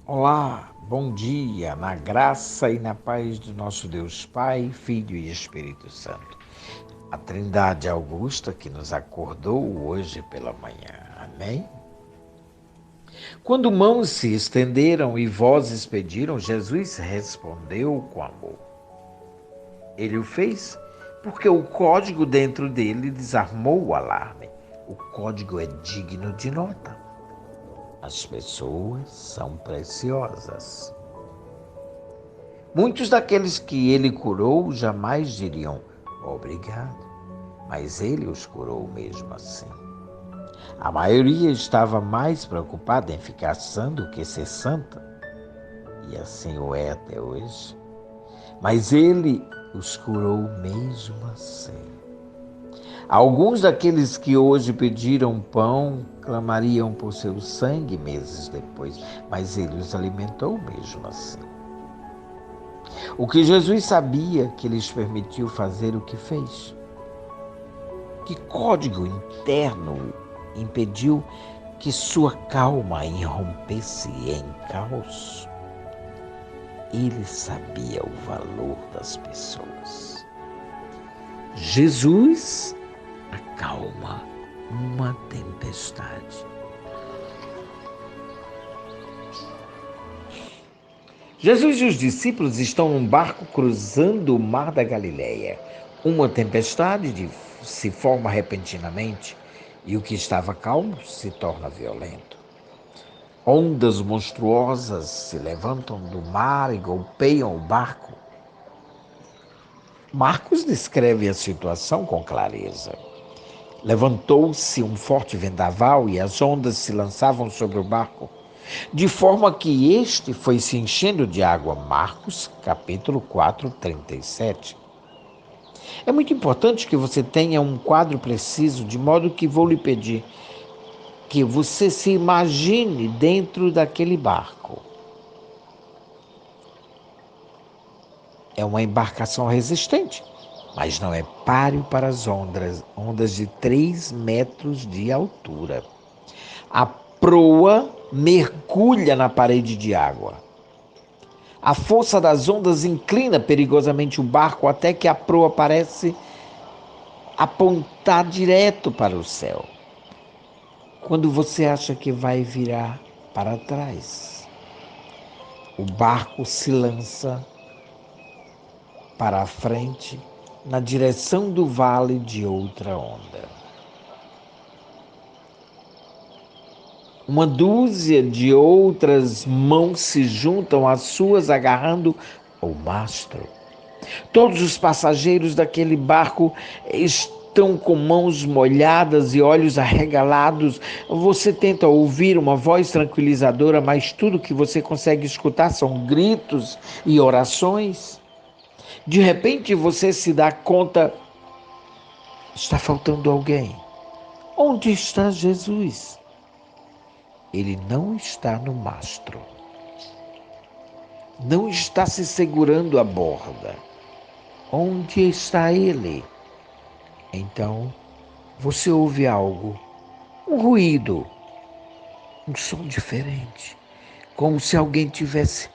Olá, bom dia, na graça e na paz do nosso Deus Pai, Filho e Espírito Santo. A Trindade Augusta que nos acordou hoje pela manhã. Amém? Quando mãos se estenderam e vozes pediram, Jesus respondeu com amor. Ele o fez porque o código dentro dele desarmou o alarme. O código é digno de nota. As pessoas são preciosas. Muitos daqueles que ele curou jamais diriam obrigado, mas ele os curou mesmo assim. A maioria estava mais preocupada em ficar sã do que ser santa, e assim o é até hoje. Mas ele os curou mesmo assim. Alguns daqueles que hoje pediram pão clamariam por seu sangue meses depois, mas ele os alimentou mesmo assim. O que Jesus sabia que lhes permitiu fazer o que fez? Que código interno impediu que sua calma irrompesse em caos? Ele sabia o valor das pessoas. Jesus acalma uma tempestade. Jesus e os discípulos estão num barco cruzando o mar da Galileia. Uma tempestade se forma repentinamente e o que estava calmo se torna violento. Ondas monstruosas se levantam do mar e golpeiam o barco. Marcos descreve a situação com clareza. Levantou-se um forte vendaval e as ondas se lançavam sobre o barco, de forma que este foi se enchendo de água. Marcos, capítulo 4, 37. É muito importante que você tenha um quadro preciso, de modo que vou lhe pedir que você se imagine dentro daquele barco. É uma embarcação resistente, mas não é páreo para as ondas de 3 metros de altura. A proa mergulha na parede de água. A força das ondas inclina perigosamente o barco até que a proa parece apontar direto para o céu. Quando você acha que vai virar para trás, o barco se lança para a frente na direção do vale de outra onda. Uma dúzia de outras mãos se juntam às suas agarrando o mastro. Todos os passageiros daquele barco estão com mãos molhadas e olhos arregalados. Você tenta ouvir uma voz tranquilizadora, mas tudo que você consegue escutar são gritos e orações. De repente você se dá conta, está faltando alguém. Onde está Jesus? Ele não está no mastro. Não está se segurando a borda. Onde está ele? Então, você ouve algo, um ruído, um som diferente, como se alguém tivesse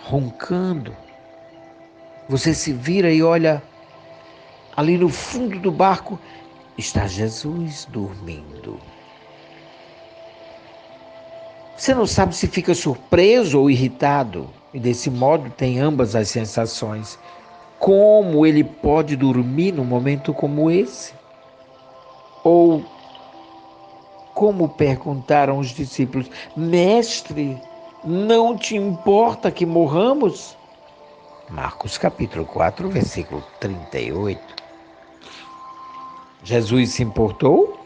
roncando. Você se vira e olha, ali no fundo do barco está Jesus dormindo. Você não sabe se fica surpreso ou irritado, e desse modo tem ambas as sensações. Como ele pode dormir num momento como esse? Ou como perguntaram os discípulos: Mestre, não te importa que morramos? Marcos capítulo 4, versículo 38. Jesus se importou?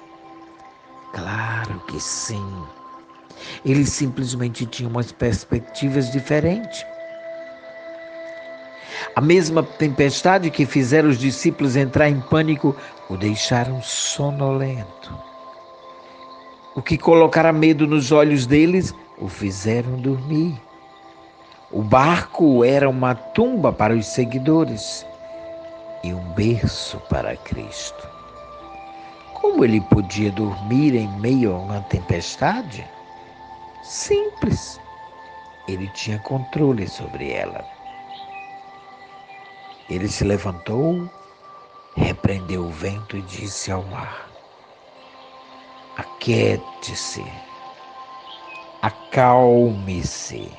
Claro que sim. Ele simplesmente tinha umas perspectivas diferentes. A mesma tempestade que fizeram os discípulos entrar em pânico o deixaram sonolento. O que colocara medo nos olhos deles o fizeram dormir. O barco era uma tumba para os seguidores e um berço para Cristo. Como ele podia dormir em meio a uma tempestade? Simples. Ele tinha controle sobre ela. Ele se levantou, repreendeu o vento e disse ao mar: aquiete-se, acalme-se.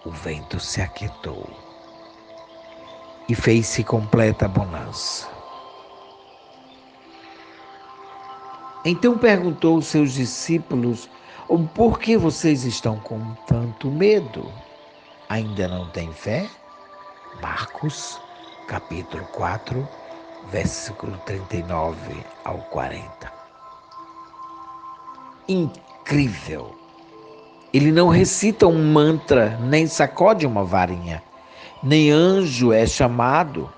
O vento se aquietou e fez-se completa bonança. Então perguntou aos seus discípulos: por que vocês estão com tanto medo? Ainda não têm fé? Marcos, capítulo 4, versículo 39 ao 40. Incrível! Ele não recita um mantra, nem sacode uma varinha, nem anjo é chamado,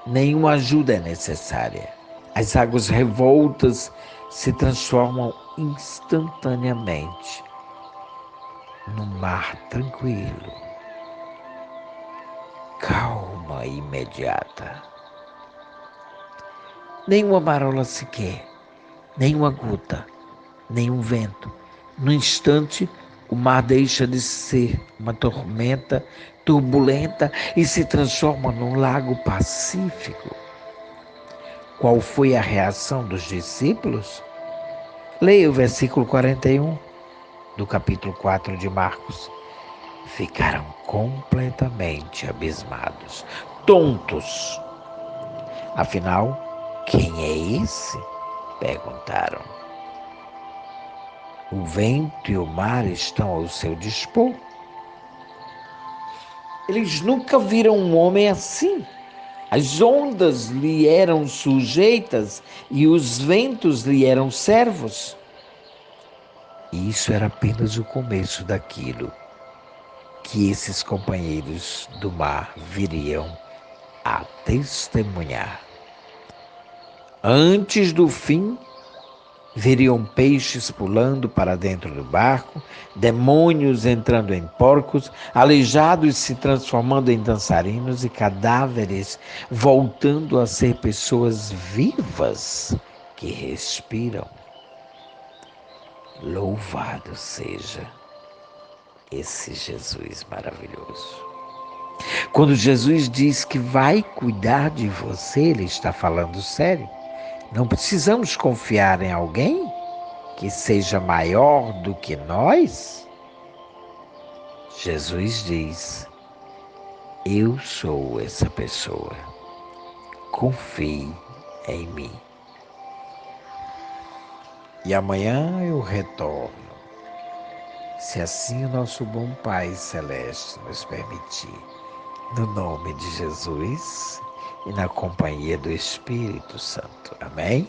nenhuma ajuda é necessária. As águas revoltas se transformam instantaneamente num mar tranquilo, calma imediata. Nenhuma marola sequer, nenhuma gota, nenhum vento. No instante, o mar deixa de ser uma tormenta turbulenta e se transforma num lago pacífico. Qual foi a reação dos discípulos? Leia o versículo 41 do capítulo 4 de Marcos. Ficaram completamente abismados, tontos. Afinal, quem é esse? Perguntaram. O vento e o mar estão ao seu dispor. Eles nunca viram um homem assim. As ondas lhe eram sujeitas e os ventos lhe eram servos. E isso era apenas o começo daquilo que esses companheiros do mar viriam a testemunhar. Antes do fim, viriam peixes pulando para dentro do barco, demônios entrando em porcos, aleijados se transformando em dançarinos e cadáveres voltando a ser pessoas vivas que respiram. Louvado seja esse Jesus maravilhoso. Quando Jesus diz que vai cuidar de você, ele está falando sério. Não precisamos confiar em alguém que seja maior do que nós. Jesus diz: eu sou essa pessoa. Confie em mim. E amanhã eu retorno, se assim o nosso bom Pai Celeste nos permitir. No nome de Jesus e na companhia do Espírito Santo. Amém?